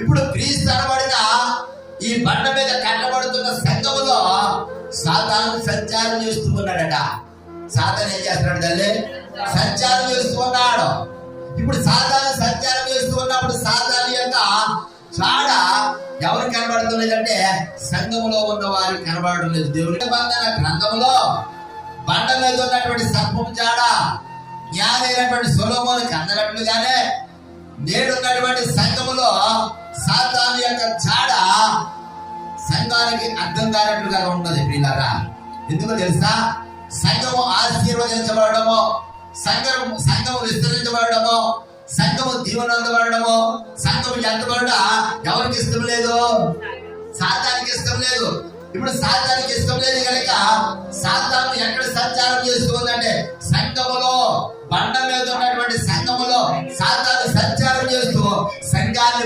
ఇప్పుడు క్రీస్తు అనబడిన ఈ బండ మీద కట్టబడుతున్న సంఘములో సాతాను సంచారం చేస్తూ ఉన్నాడట. సాతాను ఏం చేస్తున్నాడు తల్లి? సంచారం చేస్తూ ఉన్నాడు. ఇప్పుడు సాతాను సంచారం చేస్తూ ఉన్నప్పుడు సాతాను యొక్క చాడ ఎవరు కనబడుతున్నదంటే సంఘములో ఉన్న వారికి కనబడడం లేదు. దేవుని నిబంధన గ్రంథంలో బండ మీద ఉన్నటువంటి సర్పం చాడ జ్ఞానైనటువంటి సొలొమోను కన్ననట్లుగానే నేడున్నటువంటి సంఘములో సాతాను యొక్క చాడ సంఘానికి అర్థం కానట్లుగా ఉన్నది. ప్రియులారా, ఎందుకో తెలుసా? సంఘము ఆశీర్వదించబడము, సంఘము విస్తరించబడము, సంఘము దీవెనందబడము, సంఘము ఎంతబడ ఎవరికి ఇష్టం లేదు? సాతానికి ఇష్టం లేదు. ఇప్పుడు సాతానికి ఇష్టం లేదు కనుక సాతాను ఎక్కడ సంచారం చేస్తూ ఉందంటే సంఘములో, బండ మీద ఉన్నటువంటి సంఘములో సాతాను సంచారం చేస్తూ సంఘాన్ని